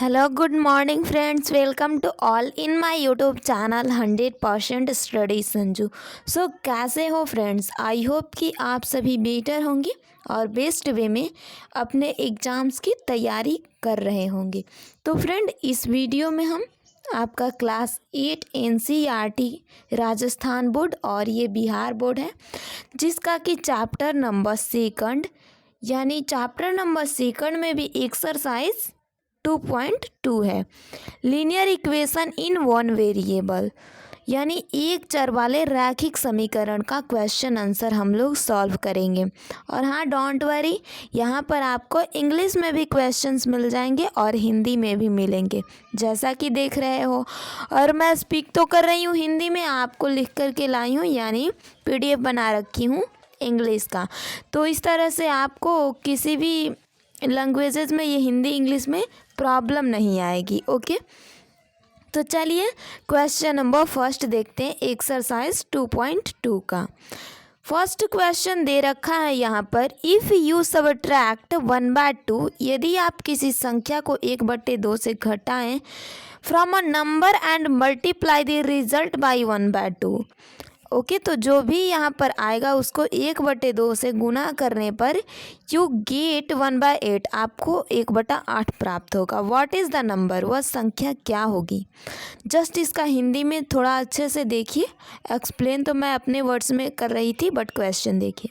Hello good morning friends, welcome to all in my YouTube channel 100% study Sanju. सो कैसे हो friends? I hope कि आप सभी बेटर होंगे और बेस्ट वे में अपने एग्ज़ाम्स की तैयारी कर रहे होंगे। तो फ्रेंड, इस वीडियो में हम आपका क्लास 8 एनसीईआरटी राजस्थान बोर्ड और ये बिहार बोर्ड है, जिसका कि चैप्टर नंबर सेकंड यानी चैप्टर नंबर सेकंड में भी एक्सरसाइज 2.2 है, linear equation in one variable यानी एक चर वाले रैखिक समीकरण का क्वेश्चन आंसर हम लोग सॉल्व करेंगे। और हाँ, डोंट वरी, यहाँ पर आपको इंग्लिश में भी क्वेश्चंस मिल जाएंगे और हिंदी में भी मिलेंगे, जैसा कि देख रहे हो। और मैं स्पीक तो कर रही हूँ हिंदी में, आपको लिख करके लाई हूँ, यानी पीडीएफ बना रखी हूँ इंग्लिश का। तो इस तरह से आपको किसी भी लैंग्वेजेस में, ये हिंदी इंग्लिश में प्रॉब्लम नहीं आएगी। ओके, तो चलिए क्वेश्चन नंबर फर्स्ट देखते हैं, एक्सरसाइज 2.2 का। फर्स्ट क्वेश्चन दे रखा है यहाँ पर, इफ़ यू सबट्रैक्ट 1/2, यदि आप किसी संख्या को 1/2 से घटाएं from a number and multiply the result by 1/2। Okay, तो जो भी यहाँ पर आएगा उसको 1/2 से गुना करने पर यू गेट 1/8, आपको 1/8 प्राप्त होगा। व्हाट इज़ द नंबर, वह संख्या क्या होगी? जस्ट इसका हिंदी में थोड़ा अच्छे से देखिए, एक्सप्लेन तो मैं अपने वर्ड्स में कर रही थी, बट क्वेश्चन देखिए।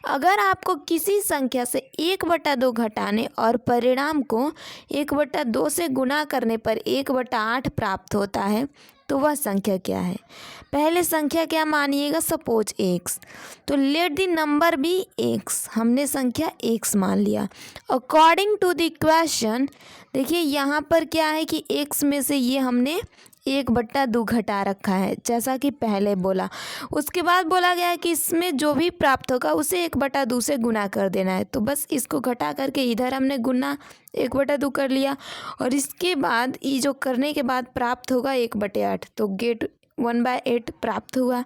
अगर आपको किसी संख्या से 1/2 घटाने और परिणाम को 1/2 से गुना करने पर 1/8 प्राप्त होता है, तो वह संख्या क्या है? पहले संख्या क्या मानिएगा? सपोज x, तो let the number be x, हमने संख्या x मान लिया। अकॉर्डिंग टू द क्वेश्चन, देखिए यहाँ पर क्या है कि x में से ये हमने 1/2 घटा रखा है, जैसा कि पहले बोला। उसके बाद बोला गया है कि इसमें जो भी प्राप्त होगा उसे 1/2 से गुना कर देना है, तो बस इसको घटा करके इधर हमने गुना 1/2 कर लिया, और इसके बाद ये जो करने के बाद प्राप्त होगा 1/8, तो गेट 1/8 प्राप्त हुआ।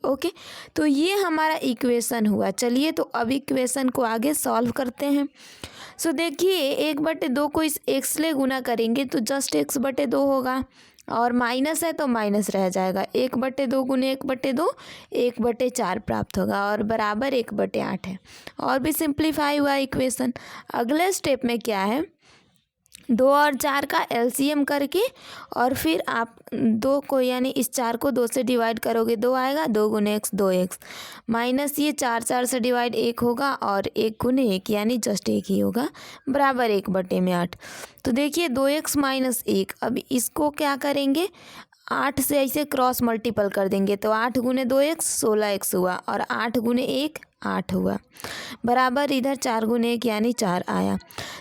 ओके, तो ये हमारा इक्वेशन हुआ। चलिए, तो अब इक्वेशन को आगे सॉल्व करते हैं। सो देखिए, 1/2 को इस x से गुना करेंगे तो जस्ट x/2 होगा, और माइनस है तो माइनस रह जाएगा। 1/2 गुने 1/2 1/4 प्राप्त होगा, और बराबर 1/8 है। और भी सिंप्लीफाई हुआ इक्वेशन। अगले स्टेप में क्या है, 2 और 4 का एलसीएम करके, और फिर आप 2 को यानी इस 4 को 2 से डिवाइड करोगे, 2 आएगा, 2 गुने x 2x, माइनस ये 4 से डिवाइड 1 होगा, और 1 गुने 1 यानी जस्ट 1 ही होगा, बराबर 1/8। तो देखिए 2x माइनस 1, अब इसको क्या करेंगे, 8 से ऐसे क्रॉस मल्टीपल कर देंगे, तो 8 गुने 2x 16x हुआ, और 8 गुने 1 8 हुआ, बराबर इधर 4 गुने 1 यानी 4 आया।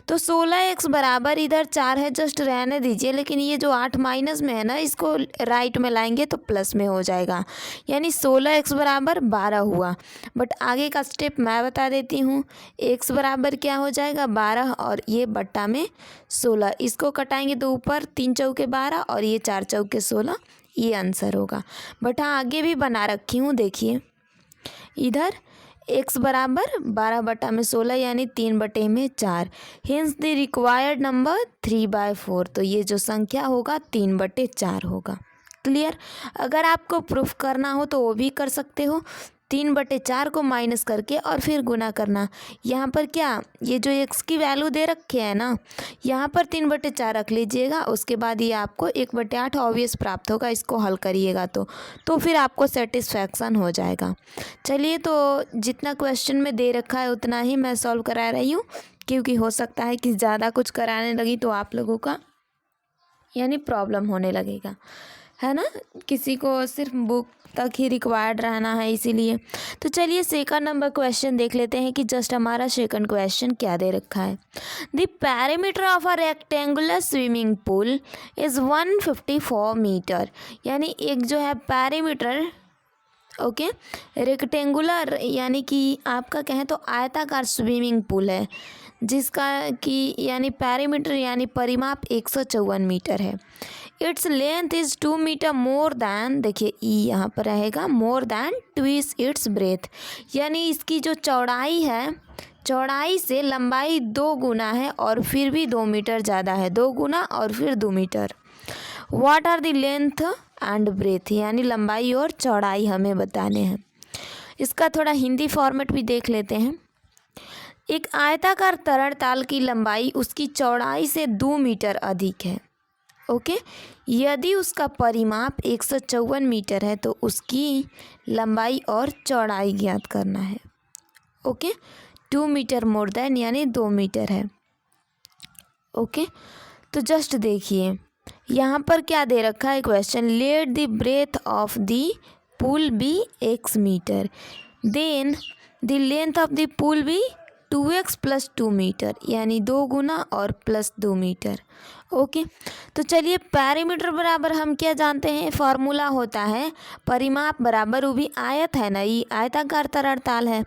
तो 16x बराबर इधर 4 है, जस्ट रहने दीजिए, लेकिन ये जो 8 माइनस में है ना, इसको राइट में लाएंगे तो प्लस में हो जाएगा, यानी 16x बराबर 12 हुआ। बट आगे का स्टेप मैं बता देती हूँ। x बराबर क्या हो जाएगा, 12, और ये बट्टा में 16, इसको कटाएंगे तो ऊपर 3 चौके 12 और ये 4 चौके 16, ये आंसर होगा। बट हाँ, आगे भी बना रखी हूँ, देखिए इधर x बराबर 12/16 यानी 3/4, हिंस द रिक्वायर्ड नंबर 3/4, तो ये जो संख्या होगा 3/4 होगा। क्लियर? अगर आपको प्रूफ करना हो तो वो भी कर सकते हो, 3/4 को माइनस करके और फिर गुना करना। यहाँ पर क्या, ये जो x की वैल्यू दे रखे है ना, यहाँ पर 3/4 रख लीजिएगा, उसके बाद ये आपको 1/8 ऑब्वियस प्राप्त होगा। इसको हल करिएगा तो फिर आपको सेटिस्फैक्शन हो जाएगा। चलिए, तो जितना क्वेश्चन में दे रखा है उतना ही मैं सॉल्व करा रही हूँ, क्योंकि हो सकता है कि ज़्यादा कुछ कराने लगी तो आप लोगों का यानी प्रॉब्लम होने लगेगा, है ना, किसी को सिर्फ बुक तक ही रिक्वायर्ड रहना है, इसीलिए। तो चलिए सेकंड नंबर क्वेश्चन देख लेते हैं कि जस्ट हमारा सेकंड क्वेश्चन क्या दे रखा है। The parameter of a rectangular swimming pool is 154 metre, यानी एक जो है पैरामीटर, ओके, रेक्टेंगुलर यानी कि आपका कहें तो आयताकार स्विमिंग पूल है, जिसका कि यानी पैरामीटर यानी परिमाप 154 मीटर है। Its length is 2 metre more than, देखिए ई यहाँ पर रहेगा, more than twice its breadth, यानी इसकी जो चौड़ाई है चौड़ाई से लंबाई 2 गुना है और फिर भी 2 मीटर ज़्यादा है, 2 गुना और फिर 2 metre. What are the length and breadth, यानी लंबाई और चौड़ाई हमें बताने हैं। इसका थोड़ा हिंदी फॉर्मेट भी देख लेते हैं। एक आयताकार तरल ताल की लंबाई उसकी चौड़ाई से 2 मीटर अधिक है। ओके, यदि उसका परिमाप 154 मीटर है तो उसकी लंबाई और चौड़ाई ज्ञात करना है। ओके, 2 मीटर मोर देन यानी 2 मीटर है। ओके, तो जस्ट देखिए यहाँ पर क्या दे रखा है question, let the breadth of the pool be x metre, then the length of the pool be 2x + 2 metre, यानी 2 गुना और प्लस 2 मीटर। ओके, तो चलिए पैरामीटर बराबर हम क्या जानते हैं, फार्मूला होता है परिमाप बराबर, वो भी आयत है ना, ये आयताकार तरल ताल है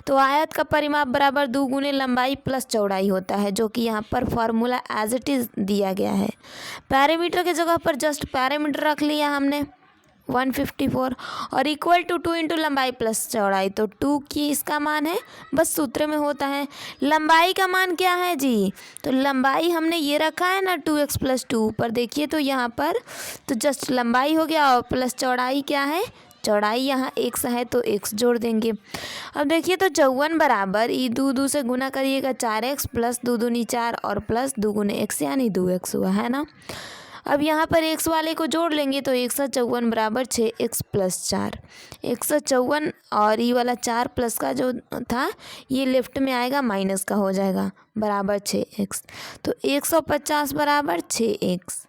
तो आयत का परिमाप बराबर 2 गुने लंबाई प्लस चौड़ाई होता है, जो कि यहाँ पर फार्मूला एज इट इज़ दिया गया है। पैरामीटर की जगह पर जस्ट पैरामीटर रख लिया हमने 154 और इक्वल टू 2 इंटू लंबाई प्लस चौड़ाई, तो 2 की इसका मान है, बस सूत्र में होता है। लंबाई का मान क्या है जी, तो लंबाई हमने ये रखा है ना 2x + 2, ऊपर देखिए तो यहाँ पर तो जस्ट लंबाई हो गया और प्लस चौड़ाई क्या है, चौड़ाई यहाँ x है तो x जोड़ देंगे। अब देखिए तो 54 बराबर ये 2 से गुना करिएगा 4x प्लस 2 दूनी 4 और प्लस 2 गुने x यानी 2x हुआ है ना। अब यहाँ पर x वाले को जोड़ लेंगे तो 154 बराबर 6x + 4, 154 और ये वाला 4 प्लस का जो था ये लेफ्ट में आएगा माइनस का हो जाएगा बराबर 6x, तो 150 बराबर 6x।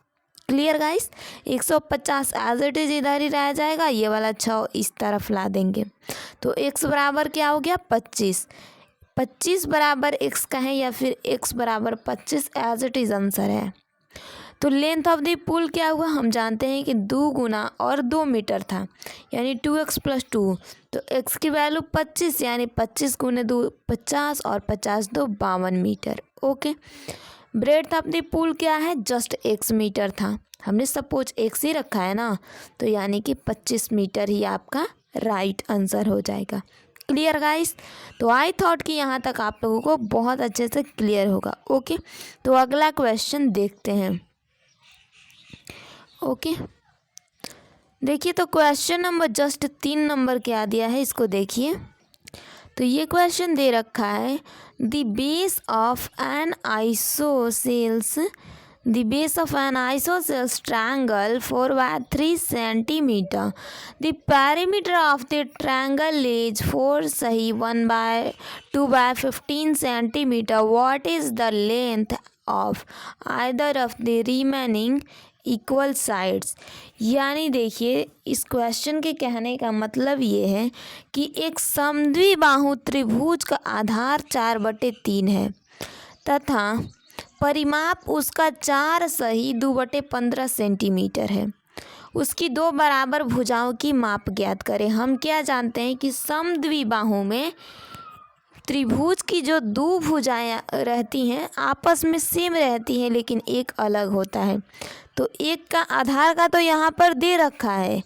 Clear guys, 150 as it is इधर ही रह जाएगा, ये वाला 6 इस तरफ ला देंगे तो x बराबर क्या हो गया 25, 25 बराबर x का है या फिर x बराबर 25 एज इट इज आंसर है। तो लेंथ ऑफ द पूल क्या हुआ, हम जानते हैं कि 2 गुना और 2 मीटर था यानी 2x + 2, तो x की वैल्यू 25 यानी 25 गुने 2 50 और 50 2 52 metre. Okay, breadth of the pool क्या है, जस्ट x मीटर था, हमने सपोज x ही रखा है ना, तो यानी कि 25 मीटर ही आपका राइट आंसर हो जाएगा। क्लियर गाइस, तो आई थॉट कि यहाँ तक आप लोगों को बहुत अच्छे से क्लियर होगा। ओके, तो अगला क्वेश्चन देखते हैं। ओके, देखिए तो क्वेश्चन नंबर जस्ट 3 नंबर क्या दिया है इसको देखिए। तो ये क्वेश्चन दे रखा है the base of N isosceles triangle 4/3 centimetre, the perimeter of the triangle is 4 सही 1/2/15 centimetre, what is the length of either of the remaining equal sides. यानी देखिए इस क्वेश्चन के कहने का मतलब ये है कि एक समद्विबाहु त्रिभुज का आधार 4/3 है तथा परिमाप उसका 4 सही 2/15 सेंटीमीटर है। उसकी 2 बराबर भुजाओं की माप ज्ञात करें। हम क्या जानते हैं कि समद्विबाहु में त्रिभुज की जो 2 भुजाएं रहती हैं आपस में सेम रहती हैं लेकिन एक अलग होता है। तो एक का आधार का तो यहाँ पर दे रखा है,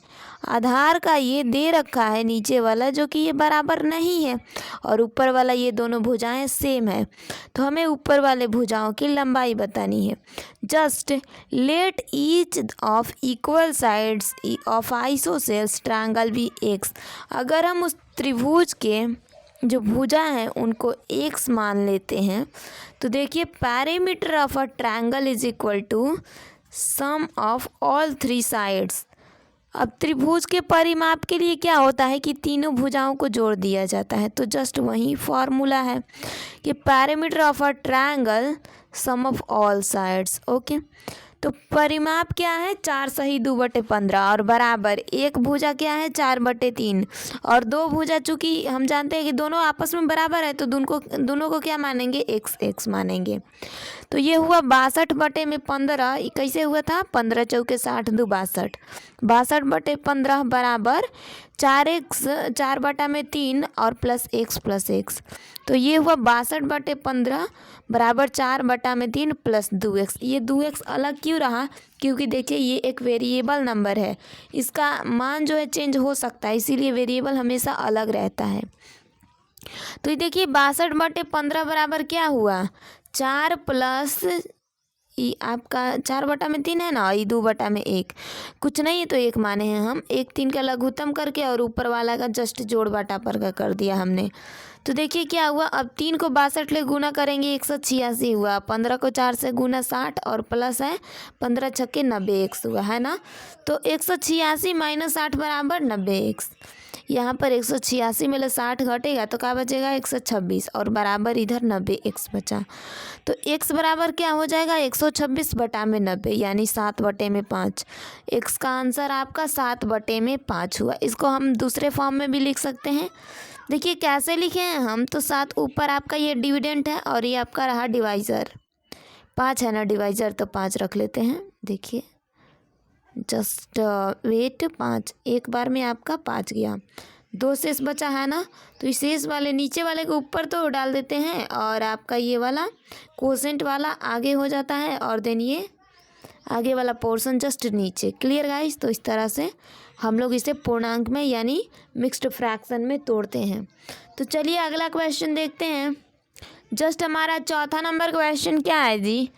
आधार का ये दे रखा है नीचे वाला जो कि ये बराबर नहीं है और ऊपर वाला ये दोनों भुजाएं सेम है, तो हमें ऊपर वाले भुजाओं की लंबाई बतानी है। Just let each of equal sides of isosceles triangle be x। अगर हम उस त्रिभुज के जो भुजा हैं उनको x मान लेते हैं तो देखिए perimeter of a triangle is equal to sum of all 3 sides. अब त्रिभुज के परिमाप के लिए क्या होता है कि तीनों भुजाओं को जोड़ दिया जाता है, तो जस्ट वही फॉर्मूला है कि perimeter of a triangle sum of all sides. Okay, तो परिमाप क्या है 4 सही 2/15 और बराबर एक भुजा क्या है 4/3 और 2 भुजा चूँकि हम जानते हैं कि दोनों आपस में बराबर है तो दोनों को क्या मानेंगे x मानेंगे। तो ये हुआ 62/15, कैसे हुआ था 15 चौके 60 2 62, 62/15 बराबर 4x 4/3 और प्लस x, तो ये हुआ 62/15 बराबर 4/3 प्लस 2x। ये 2x अलग क्यों रहा, क्योंकि देखिए ये एक वेरिएबल नंबर है, इसका मान जो है चेंज हो सकता है, इसीलिए वेरिएबल हमेशा अलग रहता है। तो ये देखिए 62/15 बराबर क्या हुआ, 4 प्लस ये आपका 4/3 है ना, ये 2/1 कुछ नहीं है तो 1 माने हैं हम। 1 3 का लघुत्तम करके और ऊपर वाला का जस्ट जोड़ बाटा पर का कर दिया हमने। तो देखिए क्या हुआ, अब 3 को 62 ले गुना करेंगे 186 हुआ, 15 को 4 से गुना 60 और प्लस है 15 छक्के 90 एक्स हुआ है ना। तो 186 माइनस 60 बराबर 90 एक्स। यहाँ पर 186 में से 60 घटेगा तो क्या बचेगा 126 और बराबर इधर 90 एक्स बचा। तो एक्स बराबर क्या हो जाएगा 126/90 यानी 7/5। एक्स का आंसर आपका 7/5 हुआ। इसको हम दूसरे फॉर्म में भी लिख सकते हैं। देखिए कैसे लिखे हैं हम, तो 7 ऊपर आपका ये डिविडेंट है और ये आपका रहा डिवाइज़र, 5 है ना डिवाइज़र, तो 5 रख लेते हैं। देखिए जस्ट वेट, 5 एक बार में आपका 5 गया, 2 शेष बचा है ना। तो इस शेष वाले नीचे वाले को ऊपर तो डाल देते हैं और आपका ये वाला कोसेंट वाला आगे हो जाता है और देन ये आगे वाला पोर्शन जस्ट नीचे। Clear guys. तो इस तरह से हम लोग इसे पूर्णांक में यानी मिक्स्ड फ्रैक्शन में तोड़ते हैं। तो चलिए अगला क्वेश्चन देखते हैं। जस्ट हमारा चौथा नंबर क्वेश्चन क्या है जी,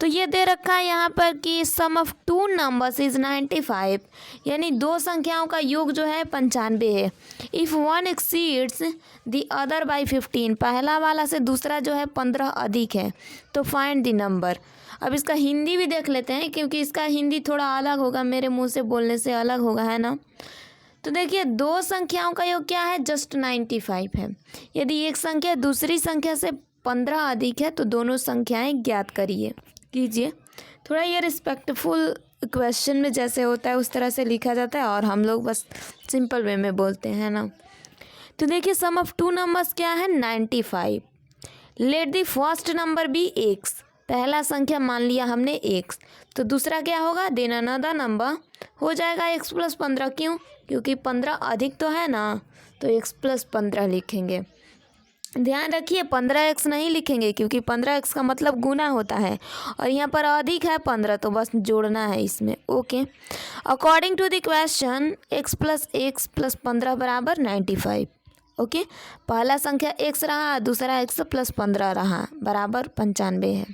तो ये दे रखा है यहाँ पर कि सम ऑफ 2 नंबर्स इज़ 95 यानी 2 संख्याओं का योग जो है 95 है। If one exceeds the other by 15, पहला वाला से दूसरा जो है 15 अधिक है, तो फाइंड द नंबर। अब इसका हिंदी भी देख लेते हैं क्योंकि इसका हिंदी थोड़ा अलग होगा, मेरे मुंह से बोलने से अलग होगा है ना। तो देखिए 2 संख्याओं का योग क्या है, जस्ट 95 है। यदि एक संख्या दूसरी संख्या से 15 अधिक है तो दोनों संख्याएं ज्ञात कीजिए। थोड़ा ये रिस्पेक्टफुल क्वेश्चन में जैसे होता है उस तरह से लिखा जाता है और हम लोग बस सिंपल वे में बोलते हैं ना। तो देखिए सम ऑफ 2 नंबर्स क्या है 95। Let the first number be x, पहला संख्या मान लिया हमने एक्स, तो दूसरा क्या होगा देन अनदर नंबर हो जाएगा x + 15। क्यों, क्योंकि 15 अधिक तो है ना, तो x + 15 लिखेंगे। ध्यान रखिए 15x नहीं लिखेंगे क्योंकि 15x का मतलब गुना होता है और यहाँ पर अधिक है 15 तो बस जोड़ना है इसमें। Okay, according to the question x + 15 बराबर 95। ओके, पहला संख्या x रहा, दूसरा x + 15 रहा, बराबर 95 है।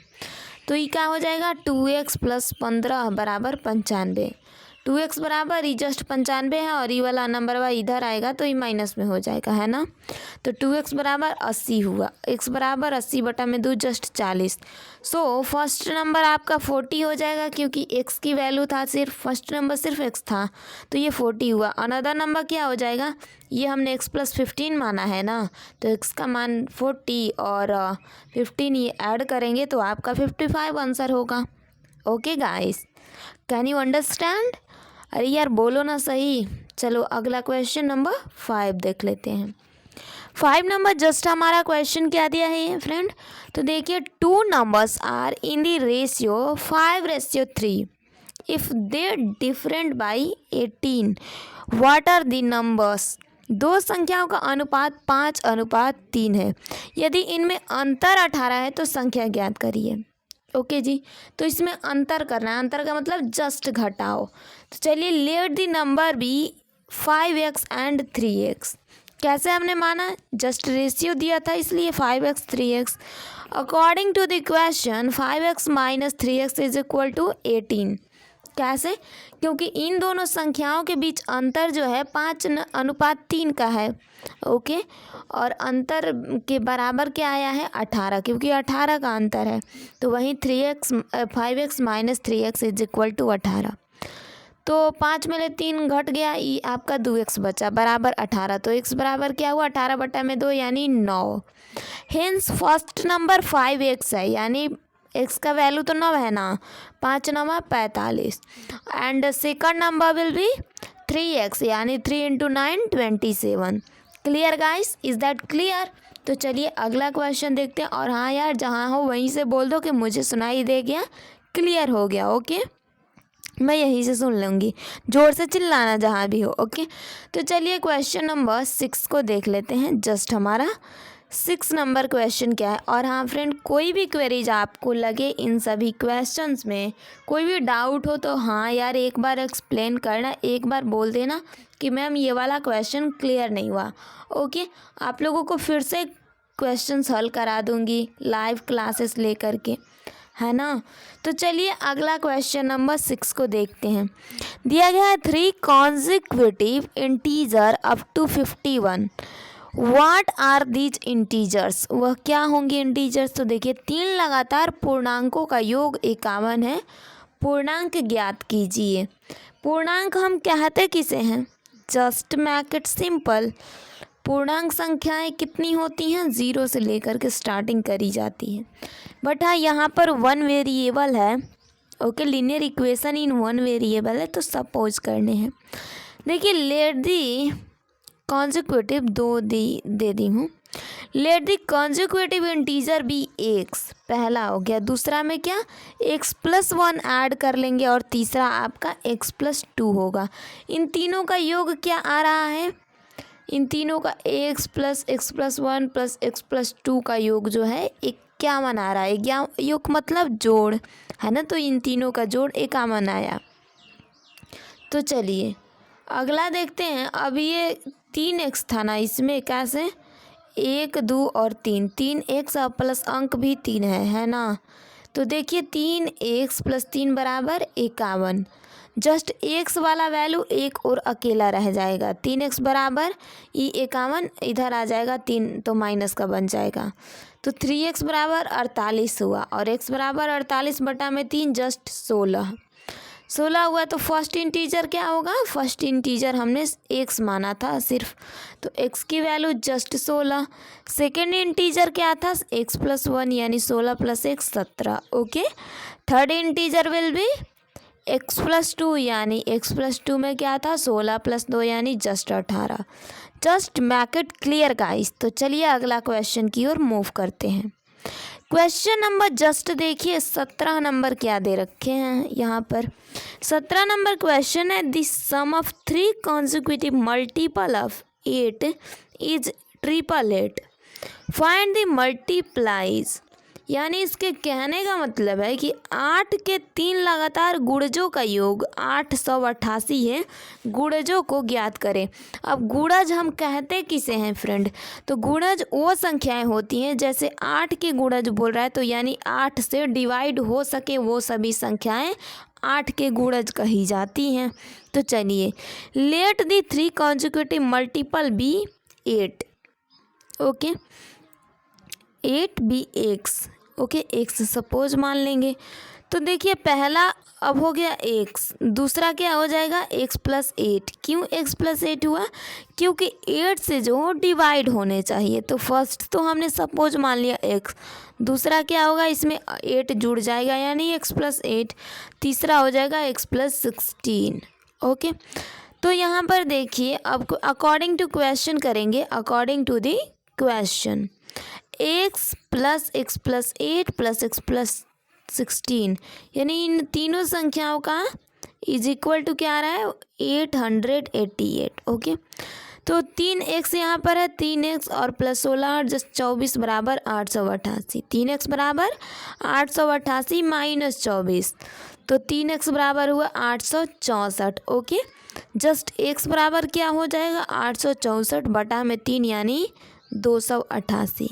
तो ये क्या हो जाएगा 2x + 15 बराबर 95। 2x बराबर ये जस्ट 95 है और ये वाला नंबर वाला इधर आएगा तो ये माइनस में हो जाएगा है ना। तो 2x बराबर 80 हुआ, x बराबर 80/2 जस्ट 40। सो फर्स्ट नंबर आपका 40 हो जाएगा क्योंकि x की वैल्यू था सिर्फ, फर्स्ट नंबर सिर्फ x था तो ये 40 हुआ। अनदर नंबर क्या हो जाएगा, ये हमने x + 15 माना है ना, तो x का मान 40 और 15 ये ऐड करेंगे तो आपका 55 आंसर होगा। Okay guys, can you understand. अरे यार बोलो ना सही। चलो अगला क्वेश्चन नंबर 5 देख लेते हैं। 5 नंबर जस्ट हमारा क्वेश्चन क्या दिया है फ्रेंड, तो देखिए 2 numbers are in the ratio 5:3 if they different by 18 what are the numbers. 2 संख्याओं का अनुपात 5:3 है, यदि इनमें अंतर 18 है तो संख्या ज्ञात करिए। ओके जी, तो इसमें अंतर करना है, अंतर का मतलब जस्ट घटाओ। तो चलिए let the number be 5x and 3x। कैसे हमने माना, जस्ट रेशियो दिया था इसलिए 5x 3x। According to the question 5x - 3x is equal to 18। कैसे, क्योंकि इन दोनों संख्याओं के बीच अंतर जो है 5:3 का है। ओके, और अंतर के बराबर क्या आया है 18, क्योंकि 18 का अंतर है तो वहीं 5x - 3x is equal to 18। तो 5 में 3 घट गया, ये आपका 2x बचा बराबर 18। तो x बराबर क्या हुआ 18/2 यानी 9। हेंस फर्स्ट नंबर 5x है यानी x का वैल्यू तो 9 है ना, 5 × 9 = 45 and second number will be 3x यानी 3 × 9 = 27। Clear guys, is that clear. तो चलिए अगला क्वेश्चन देखते हैं। और हाँ यार जहाँ हो वहीं से बोल दो कि मुझे सुनाई दे गया, क्लियर हो गया। ओके, मैं यहीं से सुन लूँगी, जोर से चिल्लाना जहाँ भी हो। ओके, तो चलिए क्वेश्चन नंबर 6 को देख लेते हैं। जस्ट हमारा 6 नंबर क्वेश्चन क्या है। और हाँ फ्रेंड, कोई भी क्वेरीज आपको लगे इन सभी क्वेश्चंस में, कोई भी डाउट हो तो हाँ यार एक बार एक्सप्लेन करना, एक बार बोल देना कि मैम ये वाला क्वेश्चन क्लियर नहीं हुआ। ओके, आप लोगों को फिर से क्वेश्चन हल करा दूंगी लाइव क्लासेस लेकर के, है ना। तो चलिए अगला क्वेश्चन नंबर 6 को देखते हैं। दिया गया है 3 consecutive integer up to 51। What are these integers, वह क्या होंगे इंटीजर्स। तो देखिए 3 लगातार पूर्णांकों का योग 51 है। पूर्णांक ज्ञात कीजिए। पूर्णांक हम कहते किसे हैं, जस्ट मेक इट सिंपल। पूर्णांक संख्याएं कितनी होती हैं, 0 से लेकर के स्टार्टिंग करी जाती है। बट हाँ यहाँ पर 1 वेरिएबल है। Okay, linear equation in 1 variable है तो सपोज करने हैं। देखिए लेट दी कॉन्जिक्यूटिव दे दी हूँ। Let the consecutive integer be x, पहला हो गया। दूसरा में क्या, x+1 ऐड कर लेंगे और तीसरा आपका x+2 होगा। इन तीनों का योग क्या आ रहा है, इन तीनों का x plus x+1 plus x+2 का योग जो है 51 आ रहा है। योग मतलब जोड़ है ना, तो इन तीनों का जोड़ 51 आया। तो चलिए अगला देखते हैं। अब ये 3x था ना, इसमें कैसे 1 2 और 3, 3x और प्लस अंक भी 3 है ना। तो देखिए 3x प्लस 3 बराबर 51। जस्ट x वाला वैल्यू एक और अकेला रह जाएगा। 3x बराबर ये 51 इधर आ जाएगा, 3 तो माइनस का बन जाएगा। तो 3x बराबर 48 हुआ और x बराबर 48 बटा में 3 जस्ट 16 हुआ। तो फर्स्ट इंटीजर क्या होगा, फर्स्ट इंटीजर हमने x माना था सिर्फ, तो x की वैल्यू जस्ट 16। सेकेंड इंटीजर क्या था, x+1 यानी 16 + 1 17। Okay, third integer will be x+2 यानी x+2 में क्या था 16 + 2 यानी just 18। Just make it clear guys. तो चलिए अगला क्वेश्चन की ओर मूव करते हैं। क्वेश्चन नंबर जस्ट देखिए 17 नंबर क्या दे रखे हैं यहाँ पर। 17 नंबर क्वेश्चन है, the sum of 3 consecutive multiple of 8 is 888। Find the multiples. यानी इसके कहने का मतलब है कि 8 के 3 लगातार गुणजों का योग 888 है। गुणजों को ज्ञात करें। अब गुणज हम कहते किसे हैं फ्रेंड, तो गुणज वो संख्याएं होती हैं, जैसे 8 के गुणज बोल रहा है तो यानी 8 से डिवाइड हो सके वो सभी संख्याएं 8 के गुणज कही जाती हैं। तो चलिए let the 3 consecutive multiple be 8। Okay, 8 be x. Okay, x suppose मान लेंगे। तो देखिए पहला अब हो गया x, दूसरा क्या हो जाएगा x+8। क्यों x+8 हुआ, क्योंकि 8 से जो डिवाइड होने चाहिए। तो फर्स्ट तो हमने सपोज मान लिया x, दूसरा क्या होगा इसमें 8 जुड़ जाएगा यानी x+8, तीसरा हो जाएगा x+16। ओके, तो यहाँ पर देखिए अब अकॉर्डिंग टू क्वेश्चन करेंगे। According to the question x plus x+8 plus x+16 यानी इन तीनों संख्याओं का इज इक्वल टू क्या आ रहा है 888। ओके, तो 3x यहाँ पर है, 3x और प्लस 16 जस्ट 24 बराबर 888। 3x बराबर 888 माइनस 24, तो 3x बराबर हुआ 864। ओके, जस्ट x बराबर क्या हो जाएगा 864 बटा में 3 यानी 288।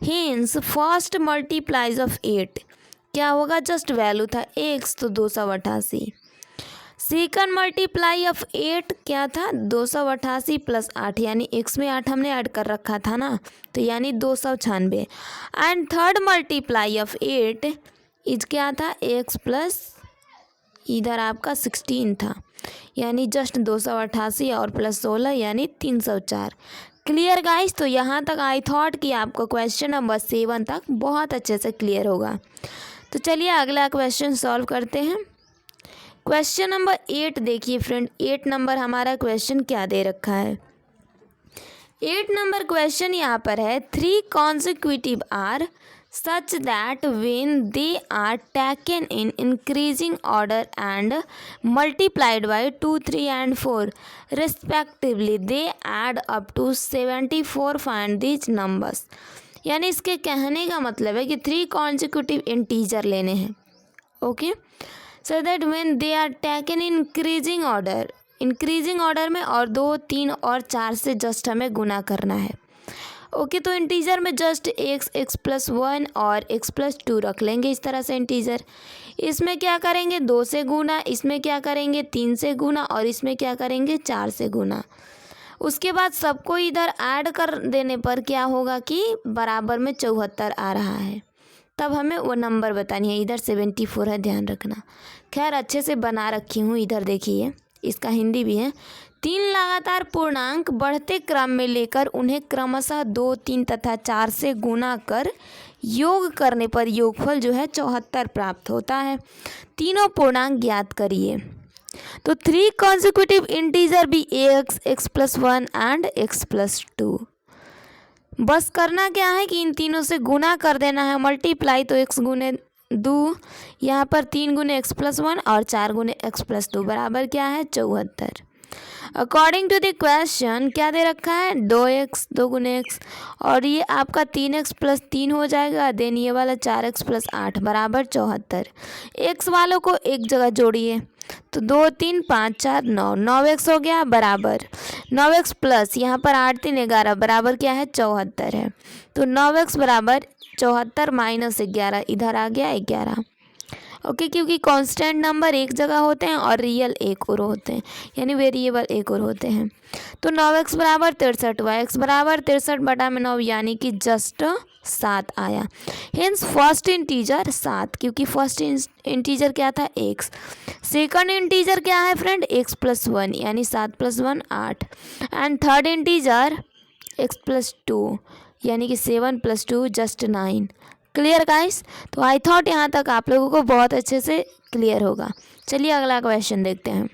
हिंस फर्स्ट मल्टीप्लाइज ऑफ 8 क्या होगा, जस्ट वैल्यू था x तो 288। सेकंड मल्टीप्लाई ऑफ 8 क्या था 288 प्लस 8 यानी x में 8 हमने ऐड कर रखा था ना, तो यानी 296। And third multiply of 8 is क्या था x प्लस इधर आपका 16 था यानी जस्ट 288 और प्लस 16 यानी 304। Clear guys. तो यहाँ तक आई थॉट कि आपको क्वेश्चन नंबर 7 तक बहुत अच्छे से क्लियर होगा। तो चलिए अगला क्वेश्चन सॉल्व करते हैं। क्वेश्चन नंबर 8 देखिए फ्रेंड, 8 नंबर हमारा क्वेश्चन क्या दे रखा है। 8 नंबर क्वेश्चन यहाँ पर है 3 consecutive are such that when they are taken in increasing order and multiplied by 2, 3 and 4 respectively they add up to 74. Find these numbers. यानी इसके कहने का मतलब है कि 3 consecutive इंटीजर लेने हैं. Okay, so that when they are taken in increasing order में और 2, 3 और 4 से जस्ट हमें गुना करना है. ओके, तो इंटीजर में जस्ट x प्लस 1 और x प्लस 2 रख लेंगे इस तरह से इंटीजर. इसमें क्या करेंगे 2 से गुना, इसमें क्या करेंगे 3 से गुना और इसमें क्या करेंगे 4 से गुना. उसके बाद सबको इधर ऐड कर देने पर क्या होगा कि बराबर में 74 आ रहा है. तब हमें वो नंबर बतानी है. इधर 74 है, ध्यान रखना. खैर अच्छे से बना रखी हूँ. इधर देखिए, इसका हिंदी भी है. 3 लगातार पूर्णांक बढ़ते क्रम में लेकर उन्हें क्रमशः 2, 3 तथा 4 से गुना कर योग करने पर योगफल जो है 74 प्राप्त होता है. तीनों पूर्णांक ज्ञात करिए. तो 3 कॉन्सिक्यूटिव इंटीजर भी x plus 1 and x plus 2. बस करना क्या है कि इन तीनों से गुना कर देना है, मल्टीप्लाई. तो x गुने 2, यहाँ पर 3 गुने x प्लस 1 और 4 गुने x प्लस 2 बराबर क्या है 74. अकॉर्डिंग टू द क्वेश्चन क्या दे रखा है 2x 2 गुने x और ये आपका 3x प्लस 3 हो जाएगा. देन ये वाला 4x प्लस 8 बराबर 74. x वालों को एक जगह जोड़िए. तो 2, 3, 5, 4, 9 9x हो गया बराबर 9x प्लस यहाँ पर 8, 3, 11 बराबर क्या है 74 है. तो 9x बराबर 74 माइनस 11 इधर आ गया 11. ओके, क्योंकि कांस्टेंट नंबर एक जगह होते हैं और रियल एक और होते हैं, यानी वेरिएबल एक और होते हैं. तो 9x बराबर 63, y बराबर 63 बटा में 9 यानी कि जस्ट 7 आया. हेंस फर्स्ट इंटीजर 7, क्योंकि फर्स्ट इंटीजर क्या था x. सेकंड इंटीजर क्या है फ्रेंड x प्लस 1 यानी 7 plus 1 8. And third integer x plus 2 यानी कि 7 प्लस 2 जस्ट 9. Clear guys. तो आई थॉट यहाँ तक आप लोगों को बहुत अच्छे से क्लियर होगा. चलिए अगला क्वेश्चन देखते हैं.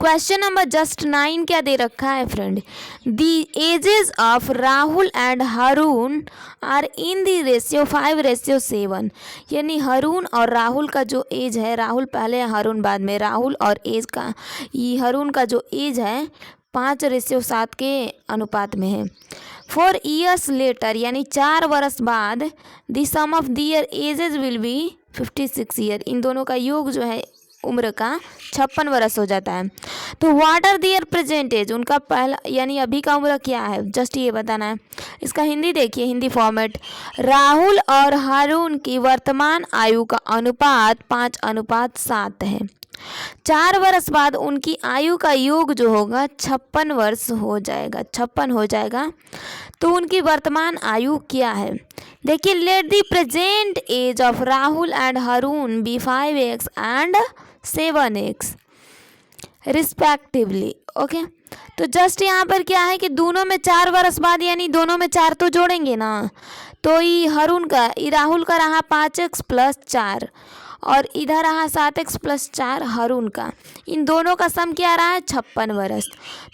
क्वेश्चन नंबर जस्ट 9 क्या दे रखा है friend. The ages of Rahul and Haroon are in the ratio 5:7. यानी हारून और राहुल का जो एज है, राहुल पहले हारून बाद में, राहुल और एज का ये हारून का जो एज है 5:7 के अनुपात में है. 4 years लेटर यानी 4 वर्ष बाद the sum of their ages will be 56 year. इन दोनों का योग जो है उम्र का 56 वर्ष हो जाता है. तो what are their present age, उनका पहला यानी अभी का उम्र क्या है, जस्ट ये बताना है. इसका हिंदी देखिए, हिंदी फॉर्मेट. राहुल और हारून की वर्तमान आयु का अनुपात 5:7 है. 4 वर्ष बाद उनकी आयु का योग जो होगा 56 वर्ष हो जाएगा, 56 हो जाएगा. तो उनकी वर्तमान आयु क्या है देखिए. Let the present age of Rahul and Haroon be 5x and 7x respectively. Okay, तो जस्ट यहाँ पर क्या है कि दोनों में 4 वर्ष बाद यानी दोनों में 4 तो जोड़ेंगे ना. तो ये हारून का राहुल का रहा 5x प्लस 4 और इधर रहा 7x प्लस 4 हारून का. इन दोनों का सम क्या रहा है 56 वर्ष.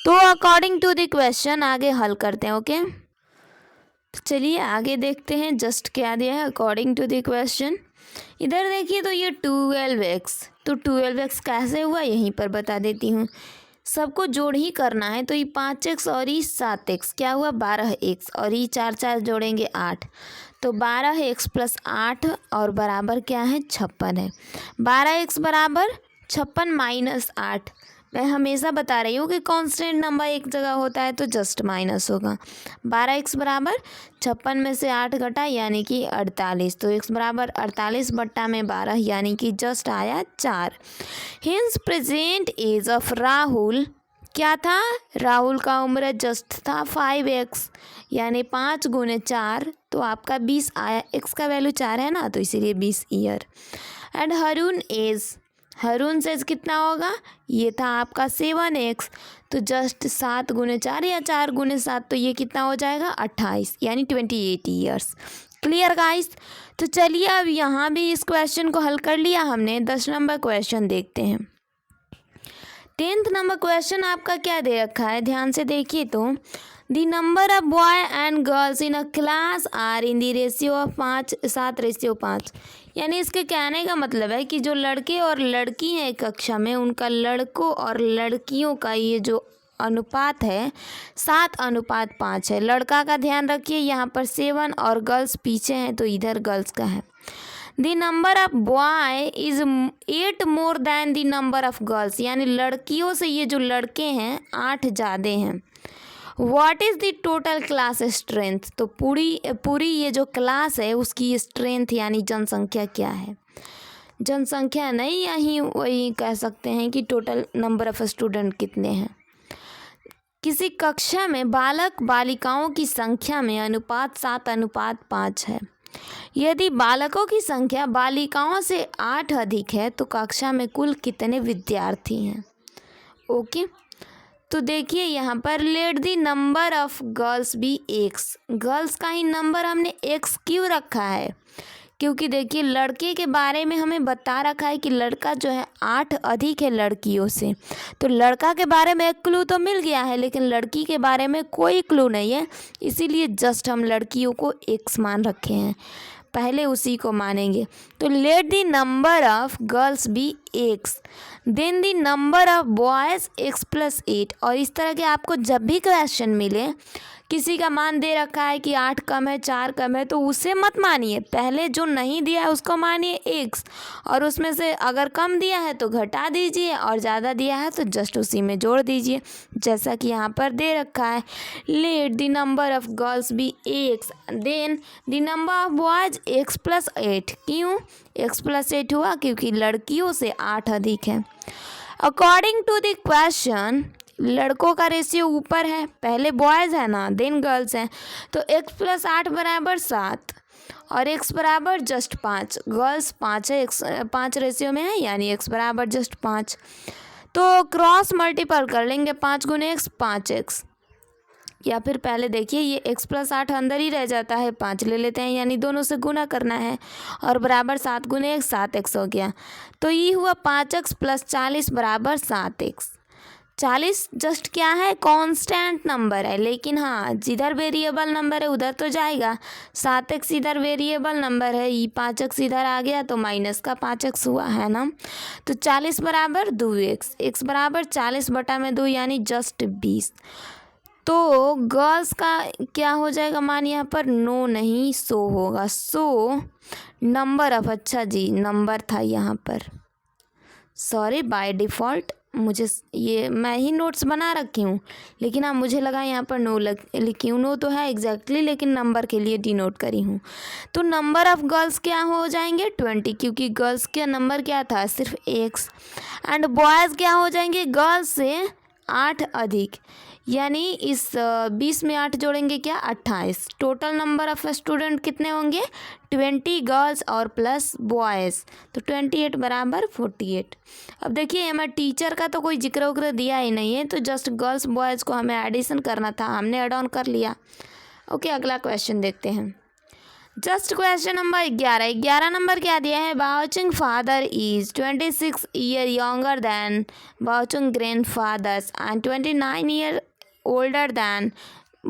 तो अकॉर्डिंग टू द क्वेश्चन आगे हल करते हैं. ओके, चलिए आगे देखते हैं जस्ट क्या दिया है अकॉर्डिंग टू द क्वेश्चन. इधर देखिए तो ये 12x. तो 12x कैसे हुआ यहीं पर बता देती हूँ. सबको जोड़ ही करना है. तो ये 5x और ये 7x क्या हुआ 12x और ये 4 4 जोड़ेंगे 8. तो 12x प्लस 8 और बराबर क्या है 56 है. 12x बराबर 56 माइनस 8. मैं हमेशा बता रही हूँ कि कांस्टेंट नंबर एक जगह होता है तो जस्ट माइनस होगा. 12x बराबर 56 में से 8 घटा यानी कि 48. तो x बराबर 48 बट्टा में 12 यानी कि जस्ट आया 4. Hence present age of Rahul क्या था, राहुल का उम्र जस्ट था 5x यानी 5 गुने 4. तो आपका 20 आया. x का वैल्यू 4 है ना, तो इसीलिए 20 ईयर. एंड हारून एज, हारून से कितना होगा, ये था आपका 7x. तो जस्ट 7 गुने 4 या 4 गुने 7 तो ये कितना हो जाएगा 28 यानी 28 ईयर्स. Clear guys. तो चलिए अब यहाँ भी इस क्वेश्चन को हल कर लिया हमने. 10 नंबर क्वेश्चन देखते हैं. 10th नंबर क्वेश्चन आपका क्या दे रखा है ध्यान से देखिए. तो the number of boy and girls in a class are in the ratio of 7:5। यानी इसके कहने का मतलब है कि जो लड़के और लड़की हैं कक्षा में, उनका लड़कों और लड़कियों का ये जो अनुपात है 7:5 है। लड़का का ध्यान रखिए, यहाँ पर 7 और गर्ल्स पीछे हैं तो इधर गर्ल्स का है। The number of boy is 8 more than the number of girls. यानी लड़कियों से ये जो लड़के हैं 8 ज़्यादा हैं। What is the total class strength. तो पूरी ये जो क्लास है उसकी स्ट्रेंथ यानी जनसंख्या क्या है। जनसंख्या नहीं, यहीं वही कह सकते हैं कि टोटल नंबर ऑफ स्टूडेंट कितने हैं। किसी कक्षा में बालक बालिकाओं की संख्या में अनुपात 7:5 है। यदि बालकों की संख्या बालिकाओं से 8 अधिक है तो कक्षा में कुल कितने विद्यार्थी हैं। ओके, तो देखिए यहाँ पर let the number of girls be x। Girls का ही नंबर हमने x क्यों रखा है, क्योंकि देखिए लड़के के बारे में हमें बता रखा है कि लड़का जो है 8 अधिक है लड़कियों से। तो लड़का के बारे में एक क्लू तो मिल गया है, लेकिन लड़की के बारे में कोई क्लू नहीं है, इसीलिए जस्ट हम लड़कियों को x मान रखे हैं, पहले उसी को मानेंगे। तो let the number of girls be x, then the number of boys x+8। और इस तरह के आपको जब भी क्वेश्चन मिले, किसी का मान दे रखा है कि 8 कम है 4 कम है, तो उसे मत मानिए, पहले जो नहीं दिया है उसको मानिए x, और उसमें से अगर कम दिया है तो घटा दीजिए और ज़्यादा दिया है तो जस्ट उसी में जोड़ दीजिए, जैसा कि यहाँ पर दे रखा है। Let the number of girls be x, then the number of boys x+8। क्यों x+8 हुआ, क्योंकि लड़कियों से 8 अधिक है। अकॉर्डिंग टू द क्वेश्चन, लड़कों का रेशियो ऊपर है, पहले बॉयज़ है ना, देन गर्ल्स हैं, तो x+8 बराबर 7 और x बराबर जस्ट 5। गर्ल्स 5 है, x 5 रेशियो में है, यानी x बराबर जस्ट 5। तो क्रॉस मल्टीपल कर लेंगे, 5 गुने x 5x, या फिर पहले देखिए ये x+8 अंदर ही रह जाता है, 5 ले लेते हैं, यानी दोनों से गुना करना है, और बराबर 7 गुने x 7x हो गया। तो ये हुआ 5x + 40 बराबर 7x। 40 जस्ट क्या है, कांस्टेंट नंबर है, लेकिन हाँ जिधर वेरिएबल नंबर है उधर तो जाएगा। 7x इधर वेरिएबल नंबर है, ये 5x इधर आ गया तो माइनस का 5x हुआ है ना। तो 40 बराबर 2x, x बराबर 40/2 यानी जस्ट 20। तो गर्ल्स का क्या हो जाएगा मान, यहाँ पर नो नहीं सो होगा। सो नंबर ऑफ, अच्छा जी नंबर था यहाँ पर, सॉरी बाय डिफ़ॉल्ट मुझे ये मैं ही नोट्स बना रखी हूँ, लेकिन हाँ मुझे लगा यहाँ पर नो लिखी हूँ, नो तो है एग्जैक्टली, लेकिन नंबर के लिए डिनोट करी हूँ। तो नंबर ऑफ़ गर्ल्स क्या हो जाएंगे 20, क्योंकि गर्ल्स का नंबर क्या था सिर्फ x, एंड बॉयज़ क्या हो जाएंगे गर्ल्स से 8 अधिक, यानी इस 20 में 8 जोड़ेंगे क्या 28। टोटल नंबर ऑफ़ स्टूडेंट कितने होंगे 20 गर्ल्स और प्लस बॉयज़, तो 28 बराबर 48। अब देखिए हमें टीचर का तो कोई जिक्र उक्र दिया ही नहीं है, तो जस्ट गर्ल्स बॉयज़ को हमें एडिशन करना था, हमने एड ऑन कर लिया। ओके, अगला क्वेश्चन देखते हैं। जस्ट क्वेश्चन नंबर 11 नंबर क्या दिया है, Baochung father is 26 year younger than Baochung grandfather's and 29 year older than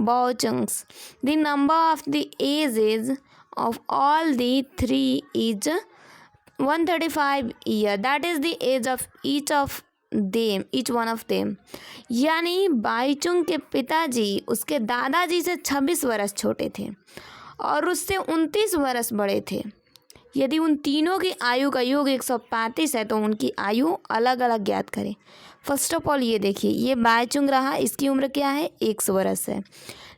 Baochungs. The number of the ages of all the three is 135 year. That is the age of each one of them. यानी बाईचुंग के पिताजी उसके दादाजी से 26 वर्ष छोटे थे और उससे 29 वर्ष बड़े थे। यदि उन तीनों की आयु का योग 135 है तो उनकी आयु अलग अलग ज्ञात करें। फर्स्ट ऑफ ऑल ये देखिए, ये बाईचुंग रहा, इसकी उम्र क्या है 100 वर्ष है,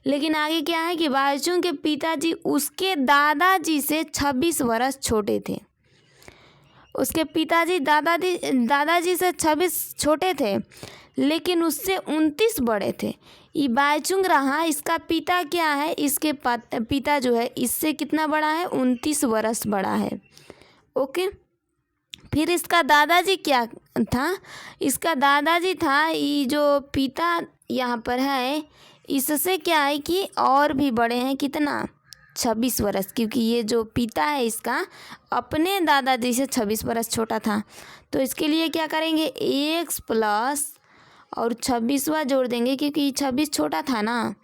लेकिन आगे क्या है कि बाईचुंग के पिताजी उसके दादाजी से 26 वर्ष छोटे थे। उसके पिताजी दादाजी से 26 छोटे थे, लेकिन उससे 29 बड़े थे। ये बाईचुंग रहा, इसका पिता क्या है, इसके पिता जो है इससे कितना बड़ा है 29 वर्ष बड़ा है। ओके, फिर इसका दादाजी क्या था, इसका दादाजी था ये जो पिता यहाँ पर है इससे क्या है कि और भी बड़े हैं, कितना 26 वर्ष, क्योंकि ये जो पिता है इसका अपने दादाजी से 26 वर्ष छोटा था। तो इसके लिए क्या करेंगे x प्लस और 26वां जोड़ देंगे क्योंकि 26 छोटा था ना,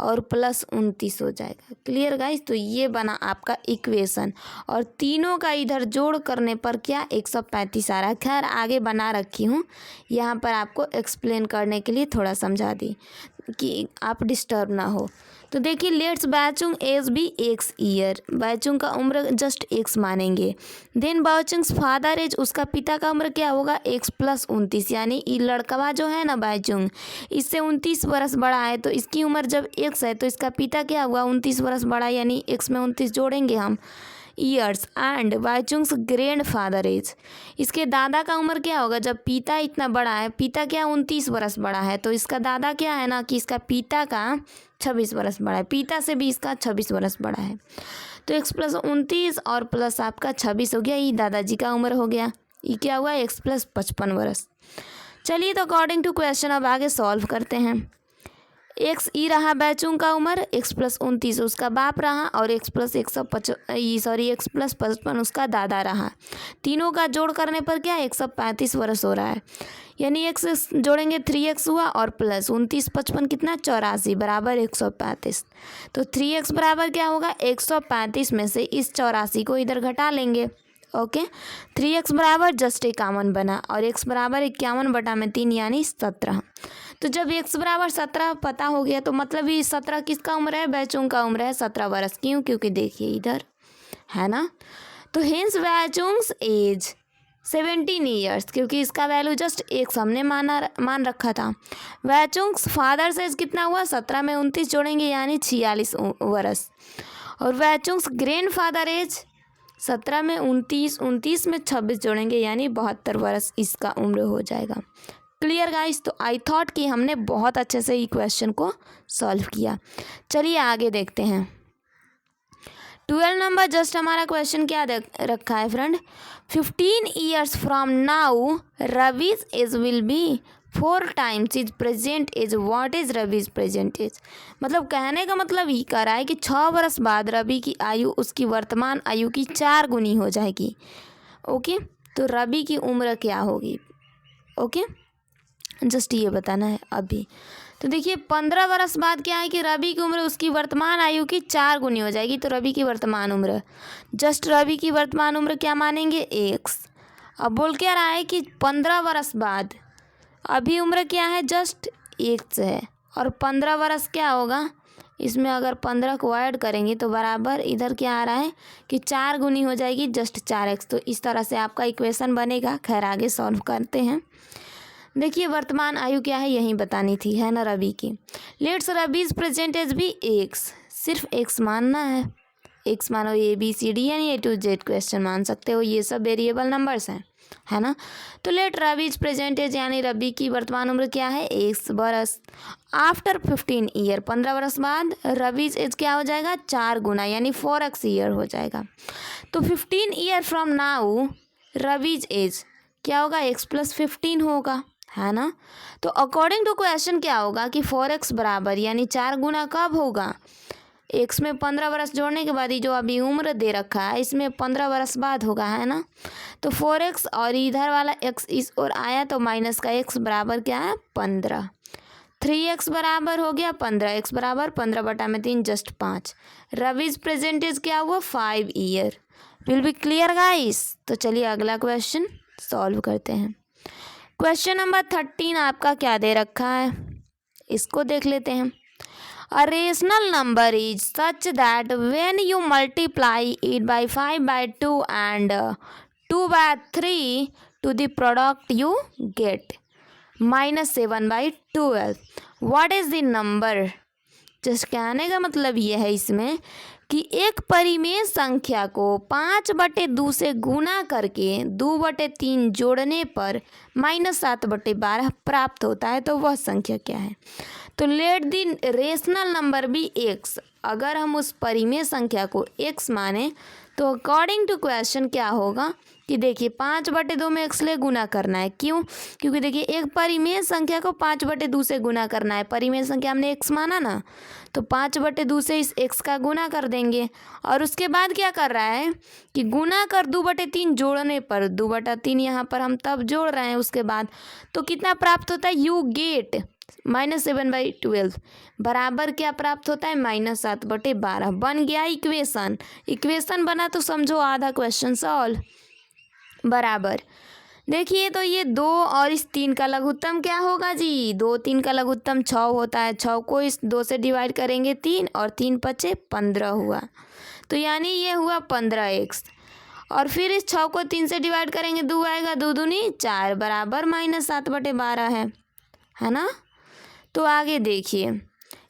और प्लस 29 हो जाएगा। Clear guys? तो ये बना आपका इक्वेशन, और तीनों का इधर जोड़ करने पर क्या 135 आ रहा है। खैर आगे बना रखी हूँ, यहाँ पर आपको एक्सप्लेन करने के लिए थोड़ा समझा दी कि आप डिस्टर्ब ना हो। तो देखिए, let's Baochung age be x year, Baochung का उम्र जस्ट एक्स मानेंगे। देन बाओचुंग्स फादर एज, उसका पिता का उम्र क्या होगा एक्स प्लस 29, यानी ये लड़कवा जो है ना बाओचुंग, इससे 29 वर्ष बड़ा है, तो इसकी उम्र जब एक्स है तो इसका पिता क्या हुआ 29 वर्ष बड़ा, यानी एक्स में 29 जोड़ेंगे हम years. And Baochung's grandfather age, इसके दादा का उम्र क्या होगा, जब पिता इतना बड़ा है, पिता क्या 29 वर्ष बड़ा है, तो इसका दादा क्या है ना कि इसका पिता का 26 वर्ष बड़ा है, पिता से भी इसका 26 वर्ष बड़ा है। तो एक्स प्लस 29 और प्लस आपका 26 हो गया, ये दादाजी का उम्र हो गया। ये क्या हुआ एक्स प्लस 55 वर्ष। चलिए, तो अकॉर्डिंग टू क्वेश्चन अब आगे सॉल्व करते हैं। एक्स ई रहा बाओचुंग का उम्र, एक्स प्लस 29 उसका बाप रहा, और एक्स प्लस 55 उसका दादा रहा। तीनों का जोड़ करने पर क्या 135 वर्ष हो रहा है, यानी एक्स जोड़ेंगे 3x हुआ, और प्लस 29 55 कितना 84 बराबर 135। तो 3x बराबर क्या होगा 135 में से इस 84 को इधर घटा लेंगे। ओके, 3x बराबर जस्ट 51 बना, और x बराबर 51/3 यानी 17। तो जब x बराबर 17 पता हो गया, तो मतलब ये 17 किसका उम्र है, बाओचुंग का उम्र है 17 वर्ष। क्यों? क्योंकि देखिए इधर है ना, तो हेंस बाओचुंग्स एज 17 ईयर्स, क्योंकि इसका वैल्यू जस्ट एक्स हमने मान रखा था। बाओचुंग्स फादर्स एज कितना हुआ 17 में 29 जोड़ेंगे यानी 46 वर्ष। और बाओचुंग्स ग्रैंड फादर एज 17 में 29, 29 में 26 जोड़ेंगे यानी 72 वर्ष इसका उम्र हो जाएगा। Clear guys? तो आई थॉट कि हमने बहुत अच्छे से ये क्वेश्चन को सॉल्व किया। चलिए आगे देखते हैं। 12 नंबर जस्ट हमारा क्वेश्चन क्या रखा है friend, 15 years from now Ravi's age will be 4 times is present age. What is Ravi's present age? मतलब कहने का मतलब ये कर रहा है कि 6 वर्ष बाद रवि की आयु उसकी वर्तमान आयु की 4 गुनी हो जाएगी। ओके, तो रवि की उम्र क्या होगी? ओके, जस्ट ये बताना है अभी। तो देखिए 15 वर्ष बाद क्या है कि रवि की उम्र उसकी वर्तमान आयु की 4 गुनी हो जाएगी। तो रवि की वर्तमान उम्र, जस्ट रवि की वर्तमान उम्र क्या मानेंगे एक्स। अब बोल क्या रहा है कि 15 वर्ष बाद, अभी उम्र क्या है जस्ट एक्स है, और 15 वर्ष क्या होगा, इसमें अगर 15 को ऐड करेंगे तो बराबर इधर क्या आ रहा है कि 4 गुनी हो जाएगी जस्ट 4x। तो इस तरह से आपका इक्वेशन बनेगा। खैर आगे सॉल्व करते हैं। देखिए वर्तमान आयु क्या है यही बतानी थी, है ना रवि की। लेट्स रवीज प्रेजेंट एज भी एक्स, सिर्फ एक्स मानना है। एक्स मानो ABCD यानी A to Z क्वेश्चन मान सकते हो, ये सब वेरिएबल नंबर्स हैं, है ना। तो लेट रवीज प्रेजेंट एज यानी रवि की वर्तमान उम्र क्या है एक्स वर्ष। आफ्टर 15 ईयर, 15 वर्ष बाद रवीज एज क्या हो जाएगा 4 गुना यानी 4x ईयर हो जाएगा। तो 15 year from now Ravi's age क्या होगा x प्लस 15 होगा, है ना। तो अकॉर्डिंग टू क्वेश्चन क्या होगा कि 4x बराबर यानी 4 गुना कब होगा, x में 15 वर्ष जोड़ने के बाद ही जो अभी उम्र दे रखा है इसमें 15 वर्ष बाद होगा, है ना। तो 4x और इधर वाला x इस ओर आया तो माइनस का x बराबर क्या है 15। 3x बराबर हो गया 15, x बराबर 15/3 जस्ट 5। रवीज प्रेजेंट एज क्या हुआ 5 year. Will be clear guys? तो चलिए अगला क्वेश्चन सॉल्व करते हैं। क्वेश्चन नंबर 13 आपका क्या दे रखा है, इसको देख लेते हैं। A rational number is such that when you multiply it by 5/2 and 2/3 to the product you get -7/12. What is the number? Just कहने का मतलब ये है इसमें कि एक परिमेय संख्या को 5/2 से गुना करके 2/3 जोड़ने पर -7/12 प्राप्त होता है, तो वह संख्या क्या है। तो लेट दी रेशनल नंबर भी एक्स, अगर हम उस परिमेय संख्या को एक्स माने तो अकॉर्डिंग टू क्वेश्चन क्या होगा कि देखिए 5/2 में x ले गुना करना है। क्यों? क्योंकि देखिए एक परिमेय संख्या को 5/2 से गुना करना है। परिमेय संख्या हमने x माना ना, तो 5/2 से इस x का गुना कर देंगे। और उसके बाद क्या कर रहा है कि गुना कर 2/3 जोड़ने पर 2/3 यहाँ पर हम तब जोड़ रहे हैं उसके बाद, तो कितना प्राप्त होता है? यू गेट -7/12 बराबर क्या प्राप्त होता है? -7/12 बन गया इक्वेशन। इक्वेशन बना तो समझो आधा क्वेश्चन सॉल्व। बराबर देखिए, तो ये 2 और इस 3 का लघुत्तम क्या होगा जी? 2 3 का लघुत्तम 6 होता है। 6 को इस 2 से डिवाइड करेंगे 3 और 3 5 15 हुआ, तो यानी ये हुआ 15x। और फिर इस 6 को 3 से डिवाइड करेंगे 2 आएगा, 2 दूनी 4 बराबर -7/12 है ना। तो आगे देखिए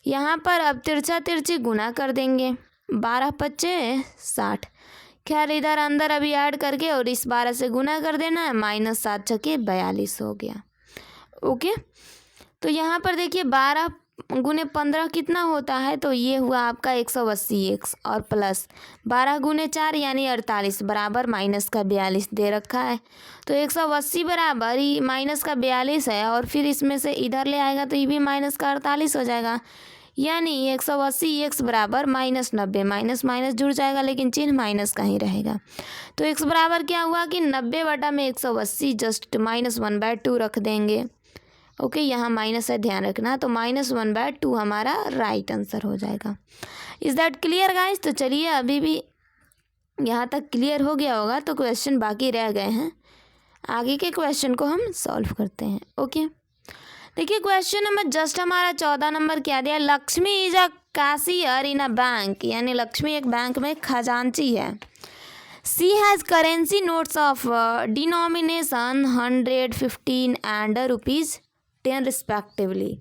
यहाँ पर अब तिरछा तिरछी गुना कर देंगे। 12 5 60। खैर इधर अंदर अभी ऐड करके और इस 12 से गुना कर देना है। -7 6 42 हो गया। ओके, तो यहाँ पर देखिए 12 गुने 15 कितना होता है? तो ये हुआ आपका 180x और प्लस 12 गुने 4 यानी 48 बराबर -42 दे रखा है। तो 180 बराबर ही -42 है, और फिर इसमें से इधर ले आएगा तो ये भी -48 हो जाएगा, यानी 180x बराबर -90। माइनस माइनस जुड़ जाएगा लेकिन चिन्ह माइनस का ही रहेगा। तो x बराबर क्या हुआ कि 90 में 180 जस्ट -1/2 रख देंगे। ओके, यहाँ माइनस है ध्यान रखना, तो -1/2 हमारा राइट आंसर हो जाएगा। Is that clear guys? तो चलिए अभी भी यहाँ तक क्लियर हो गया होगा, तो क्वेश्चन बाकी रह गए हैं। आगे के क्वेश्चन को हम सॉल्व करते हैं। ओके, देखिए क्वेश्चन नंबर जस्ट हमारा 14 नंबर क्या दिया? Lakshmi is a cashier in a bank, यानी लक्ष्मी एक बैंक में खजांची है। She has currency notes of denomination 100, 15 and ₹10 respectively.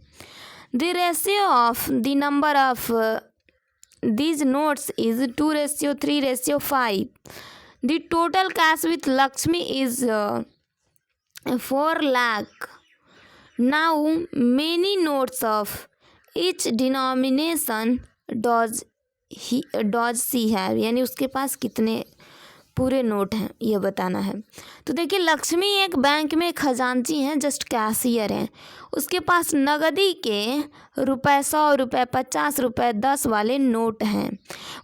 The ratio of the number of these notes is 2:3:5. The total cash with Lakshmi is 4 lakh. Now many notes of each denomination does she have, यानी उसके पास कितने पूरे note हैं ये बताना है। तो देखिए लक्ष्मी एक बैंक में खजांची हैं, जस्ट कैशियर हैं। उसके पास नगदी के रुपए 100, रुपए 50, रुपए 10 वाले नोट हैं।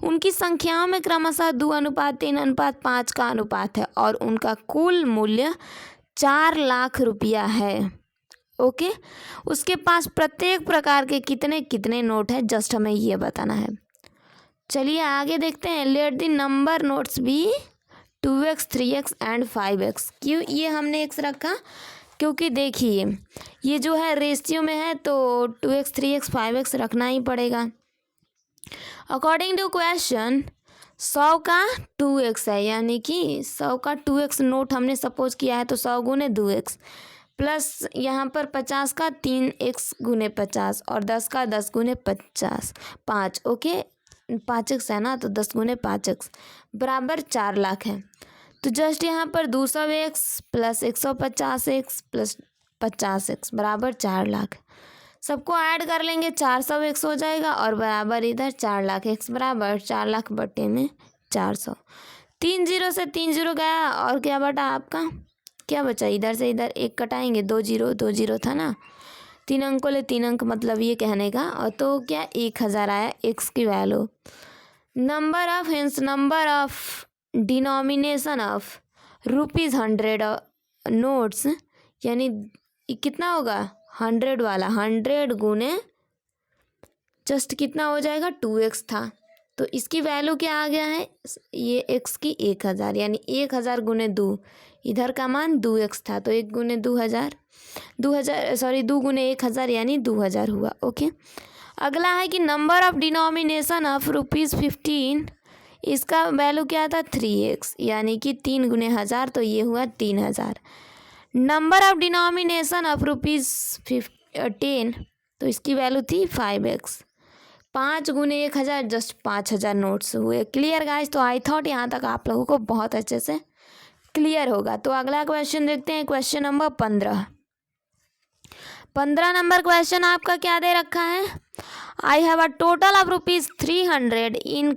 उनकी संख्याओं में क्रमशः 2:3:5 का अनुपात है और उनका कुल मूल्य 4 लाख रुपया है। ओके, उसके पास प्रत्येक प्रकार के कितने कितने नोट हैं, जस्ट हमें ये बताना है। चलिए आगे देखते हैं। Let the number notes be 2x, 3x and 5x। क्यों ये हमने x रखा? क्योंकि देखिए ये जो है रेशियो में है, तो 2x, 3x, 5x रखना ही पड़ेगा। अकॉर्डिंग टू क्वेश्चन 100 का 2x है, यानी कि 100 का 2x नोट हमने सपोज किया है, तो 100 गुने 2x प्लस यहाँ पर 50 का 3x गुने 50 और 10 का 10 गुने 50 5। ओके, 5x है ना, तो 10 गुने 5x बराबर 4 लाख है। तो जस्ट यहाँ पर 200x plus 150x plus 50x बराबर 4 लाख। सबको ऐड कर लेंगे, 400x हो जाएगा और बराबर इधर 4 लाख। x बराबर 4 लाख बटे में 400। 3 0 से 3 0 गया और क्या बटा आपका? क्या बचा? इधर से इधर 1 कटाएंगे, 2 0 2 0 था ना। 3 अंकों ले 3 अंक, मतलब ये कहने का। और तो क्या 1000 आया x की value. Number of hence number of denomination of ₹100 notes, यानी कितना होगा? 100 वाला 100 गुने जस्ट कितना हो जाएगा? 2x था, तो इसकी वैल्यू क्या आ गया है? ये x की 1000, यानी 1000 गुने 2, इधर का मान 2x था, तो 1 गुने 2000 2 गुने 1000 यानी 2000 हुआ। ओके, अगला है कि नंबर ऑफ डिनोमिनेशन ऑफ ₹15, इसका वैल्यू क्या था? 3x, यानी कि 3 गुने 1000, तो ये हुआ 3000। नंबर ऑफ डिनोमिनेशन ऑफ ₹10, तो इसकी वैल्यू थी 5x। 5 गुने 1000 जस्ट 5000 नोट्स हुए। Clear guys? तो आई थॉट यहाँ तक आप लोगों को बहुत अच्छे से क्लियर होगा। तो अगला क्वेश्चन देखते हैं, क्वेश्चन नंबर 15 नंबर क्वेश्चन आपका क्या दे रखा है? I have a total of rupees 300 in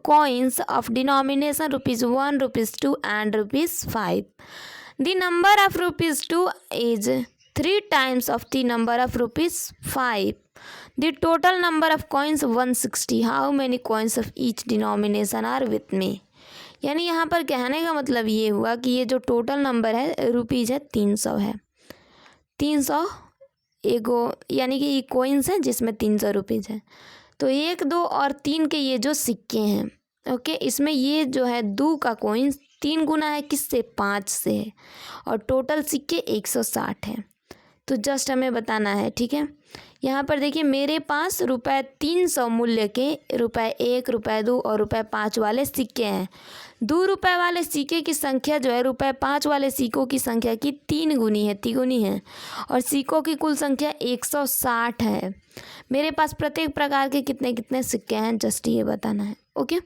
coins of denomination rupees 1, rupees 2 and rupees 5. The number of rupees 2 is 3 times of the number of rupees 5. The total number of coins 160. How many coins of each denomination are with me? यानी यहाँ पर कहने का मतलब ये हुआ कि ये जो टोटल नंबर है रुपीज़ है 300 है। 300 एगो यानी कि ये कोइंस है जिसमें 300 रुपीज़ है। तो 1, 2 और 3 के ये जो सिक्के हैं, ओके, इसमें ये जो है 2 का कोइंस 3 गुना है किससे? 5 से है और टोटल सिक्के 160 है। तो जस्ट हमें बताना है, ठीक है। यहाँ पर देखिए मेरे पास रुपये 300 मूल्य के रुपये 1, रुपये 2 और रुपये 5 वाले सिक्के हैं। 2 रुपये वाले सिक्के की संख्या जो है रुपये 5 वाले सिक्कों की संख्या की 3 गुनी है, तिगुनी है और सिक्कों की कुल संख्या 160 है। मेरे पास प्रत्येक प्रकार के कितने कितने सिक्के हैं जस्ट ये बताना है, ओके।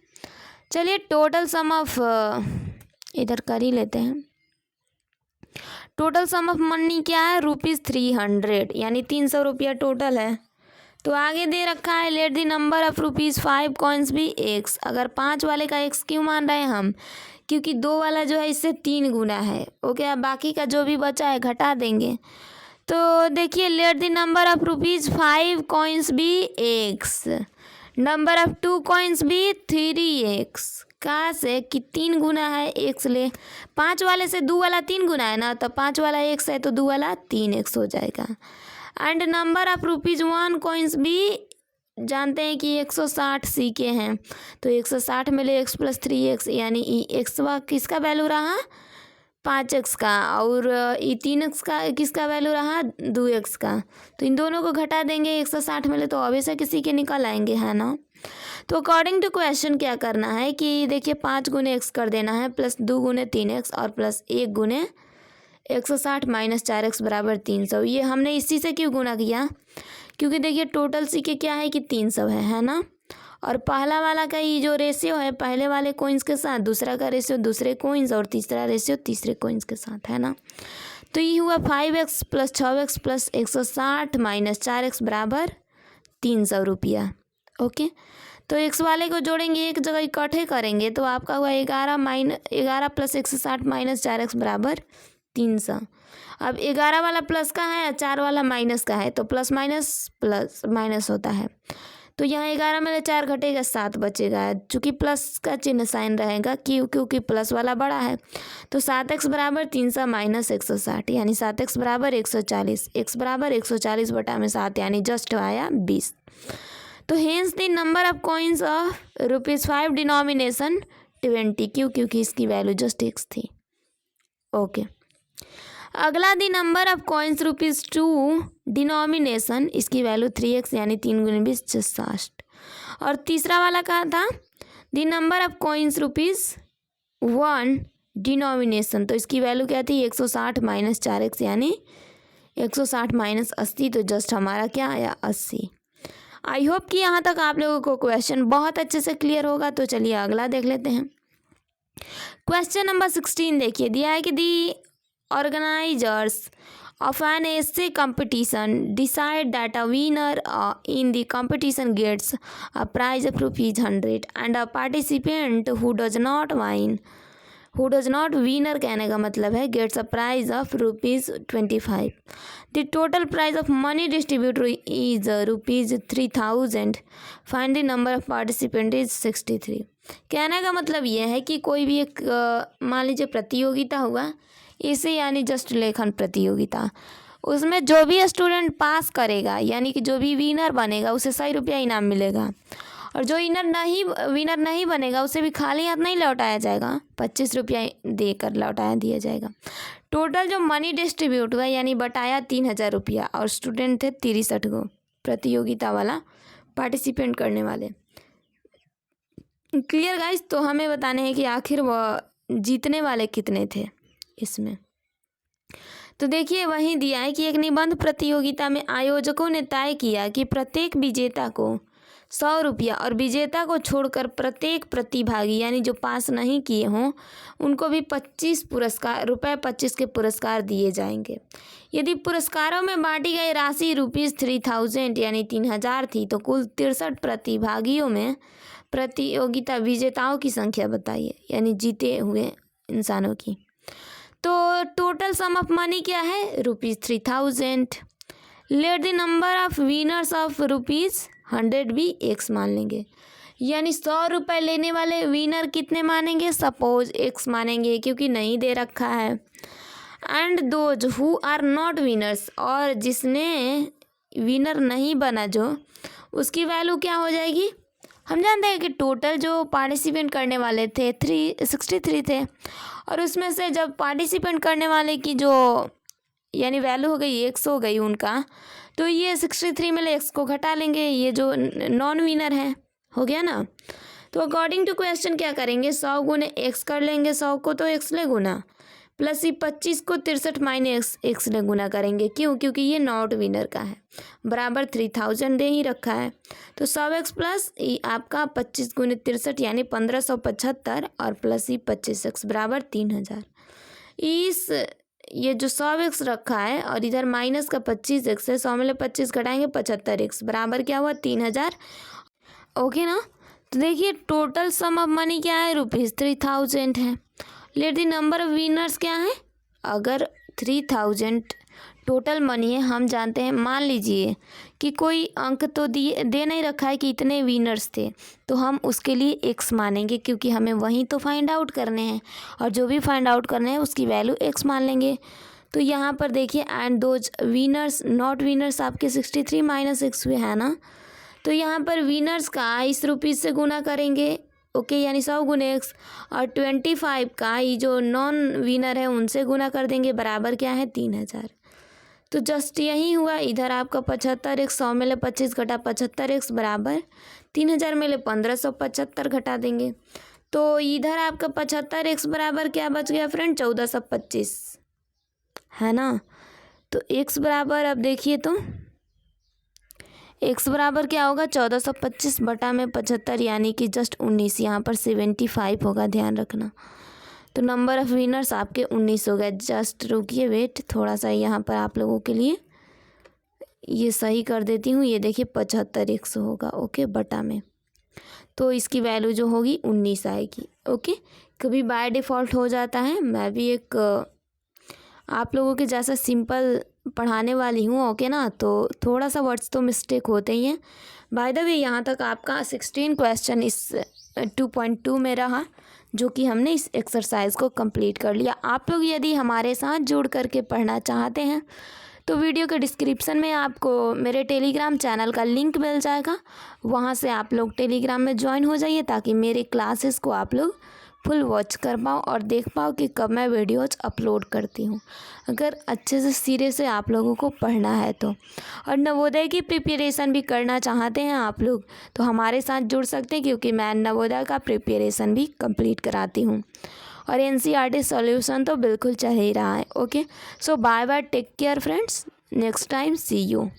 चलिए टोटल सम ऑफ इधर कर ही लेते हैं। टोटल सम ऑफ मनी क्या है? रुपीज़ 300 यानी 300 रुपया टोटल है। तो आगे दे रखा है let the number of rupees 5 coins भी एक्स। अगर 5 वाले का एक्स क्यों मान रहे हैं हम? क्योंकि 2 वाला जो है इससे 3 गुना है, ओके। अब बाकी का जो भी बचा है घटा देंगे। तो देखिए let the number of rupees 5 coins भी एक्स, नंबर ऑफ 2 कॉइन्स भी 3x। कहाँ से कि 3 गुना है एक्स ले, 5 वाले से 2 वाला 3 गुना है ना, तो 5 वाला एक्स है तो 2 वाला 3x हो जाएगा। And number of rupees 1 coins भी जानते हैं कि 160 सिक्के हैं, तो 160 में ले x + 3x यानी एक्स किसका वैल्यू रहा? 5x का, और ये 3x का किसका वैल्यू रहा? 2x का। तो इन दोनों को घटा देंगे 160 में ले तो ऑब्वियस किसी के निकल आएंगे, है ना। तो अकॉर्डिंग टू क्वेश्चन क्या करना है कि देखिए 5 गुने x कर देना है प्लस 2 गुने 3x और प्लस 1 गुने 160 माइनस 4x बराबर 300। ये हमने इसी से क्यों गुना किया? क्योंकि देखिए टोटल सिक्के क्या है कि 300 है ना। और पहला वाला का ये जो रेशियो है पहले वाले कोइंस के साथ, दूसरा का रेशियो दूसरे कोइंस और तीसरा रेशियो तीसरे कोइंस के साथ, है ना। तो ये हुआ 5x plus 6x plus 160 minus 4x बराबर 300 रुपया, ओके। तो x वाले को जोड़ेंगे एक जगह इकट्ठे करेंगे तो आपका हुआ 11 प्लस 160 माइनस 4x बराबर 300। अब 11 वाला प्लस का है, 4 वाला माइनस का है, तो प्लस माइनस होता है। तो यहाँ 11 में 4 घटेगा 7 बचेगा, चूँकि प्लस का चिन्ह साइन रहेगा क्योंकि प्लस वाला बड़ा है। तो 7x बराबर 300 माइनस 160 यानी 7x बराबर 140, x बराबर 140 बटा में 7 यानी जस्ट आया 20। तो hence the number of coins of rupees 5 denomination 20, क्योंकि इसकी वैल्यू जस्ट x थी, ओके। अगला the number of coins rupees 2 denomination, इसकी वैल्यू 3x यानी 3 गुने 20 60। और तीसरा वाला कहा था the number of coins rupees 1 denomination, तो इसकी वैल्यू क्या थी? 160 माइनस 4x यानी 160 माइनस 80, तो जस्ट हमारा क्या आया? 80। आई होप कि यहाँ तक आप लोगों को क्वेश्चन बहुत अच्छे से क्लियर होगा। तो चलिए अगला देख लेते हैं। क्वेश्चन नंबर 16 देखिए, दिया है कि दी organizers of an essay competition decide that a winner in the competition gets a prize of rupees 100 and a participant who does not winner कहने का मतलब है gets a prize of rupees 25. The total prize of money distributed is rupees 3000. Find the number of participant is 63. कहने का मतलब यह है कि कोई भी एक मान लीजिए प्रतियोगिता हुआ, इसे यानी जस्ट लेखन प्रतियोगिता, उसमें जो भी स्टूडेंट पास करेगा यानी कि जो भी विनर बनेगा उसे 100 रुपया इनाम मिलेगा, और जो विनर नहीं बनेगा उसे भी खाली हाथ नहीं लौटाया जाएगा, 25 रुपया देकर लौटाया दिया जाएगा। टोटल जो मनी डिस्ट्रीब्यूट हुआ यानी बटाया 3000 रुपया, और स्टूडेंट थे 63 को प्रतियोगिता वाला पार्टिसिपेंट करने वाले। Clear guys? तो हमें बताने हैं कि आखिर वह जीतने वाले कितने थे इसमें। तो देखिए वहीं दिया है कि एक निबंध प्रतियोगिता में आयोजकों ने तय किया कि प्रत्येक विजेता को ₹100 और विजेता को छोड़कर प्रत्येक प्रतिभागी यानी जो पास नहीं किए हों उनको भी 25 के पुरस्कार दिए जाएंगे। यदि पुरस्कारों में बांटी गई राशि ₹3000 यानी 3000 थी तो कुल 63 प्रतिभागियों में प्रतियोगिता विजेताओं की संख्या बताइए, यानी जीते हुए इंसानों की। तो टोटल सम ऑफ मनी क्या है? ₹3000। Late the number of winners of ₹100 भी एक्स मान लेंगे, यानी ₹100 लेने वाले विनर कितने मानेंगे? सपोज एक्स मानेंगे क्योंकि नहीं दे रखा है। And those who are not winners, और जिसने विनर नहीं बना जो, उसकी वैल्यू क्या हो जाएगी? हम जानते हैं कि टोटल जो पार्टिसिपेंट करने वाले थे 363 थे, और उसमें से जब पार्टिसिपेंट करने वाले की जो यानी वैल्यू हो गई एक्स हो गई उनका, तो ये 63 में एक्स को घटा लेंगे, ये जो नॉन विनर है, हो गया ना। तो अकॉर्डिंग टू क्वेश्चन क्या करेंगे? 100 गुने एक्स कर लेंगे, 100 को तो एक्स ले गुना, प्लस ये 25 को 63 माइनस एक्स ले गुना करेंगे। क्यों? क्योंकि ये नॉट विनर का है, बराबर 3000 दे ही रखा है। तो 100x प्लस आपका 25 गुने 63 यानी 1575 और प्लस ही 25x बराबर 3000। ये जो 100x रखा है और इधर माइनस का 25x है, 100 में ले 25 घटाएंगे 75x बराबर क्या हुआ? 3000। ओके ना। तो देखिए टोटल सम ऑफ मनी क्या है? ₹3000 है। Let the number of winners क्या है? अगर 3000 टोटल मनी है, हम जानते हैं, मान लीजिए कि कोई अंक तो दे नहीं रखा है कि इतने विनर्स थे, तो हम उसके लिए एक्स मानेंगे क्योंकि हमें वहीं तो फाइंड आउट करने हैं, और जो भी फाइंड आउट करने हैं उसकी वैल्यू एक्स मान लेंगे। तो यहाँ पर देखिए and those winners not winners आपके 63 माइनस एक्स हुए है ना। तो यहाँ पर विनर्स का इस रुपीज़ से गुना करेंगे, ओके, यानी 100 गुने एक्स, और 25 का ये जो नॉन विनर है उनसे गुना कर देंगे, बराबर क्या है? 3000। तो जस्ट यही हुआ। इधर आपका 75x, 100 में ले 25 घटा 75x बराबर 3000 में ले 1575 घटा देंगे। तो इधर आपका 75x बराबर क्या बच गया फ्रेंड? 1425 है ना। तो x बराबर, अब देखिए तो x बराबर क्या होगा? 1425 बटा में 75 यानी कि जस्ट 19, यहाँ पर 75 होगा, ध्यान रखना। तो नंबर ऑफ़ विनर्स आपके 19 हो गए। जस्ट रुकिए, वेट, थोड़ा सा यहाँ पर आप लोगों के लिए ये सही कर देती हूँ। ये देखिए 75x होगा, ओके, बटा में, तो इसकी वैल्यू जो होगी 19 आएगी। ओके, कभी बाय डिफ़ॉल्ट हो जाता है, मैं भी एक आप लोगों के जैसा सिंपल पढ़ाने वाली हूँ, ओके ना, तो थोड़ा सा वर्ड्स तो मिस्टेक होते ही हैं। बाय द वे यहाँ तक आपका 16 क्वेश्चन इस 2.2 में रहा, जो कि हमने इस एक्सरसाइज को कंप्लीट कर लिया। आप लोग यदि हमारे साथ जुड़ करके पढ़ना चाहते हैं तो वीडियो के डिस्क्रिप्शन में आपको मेरे टेलीग्राम चैनल का लिंक मिल जाएगा, वहाँ से आप लोग टेलीग्राम में ज्वाइन हो जाइए ताकि मेरे क्लासेस को आप लोग फुल वॉच कर पाओ और देख पाओ कि कब मैं वीडियोज़ अपलोड करती हूँ, अगर अच्छे से सिरे से आप लोगों को पढ़ना है तो। और नवोदय की प्रिपरेशन भी करना चाहते हैं आप लोग तो हमारे साथ जुड़ सकते हैं, क्योंकि मैं नवोदय का प्रिपरेशन भी कंप्लीट कराती हूँ, और NCERT सॉल्यूशन तो बिल्कुल चल ही रहा है। Okay, so bye bye, take care friends, next time see you.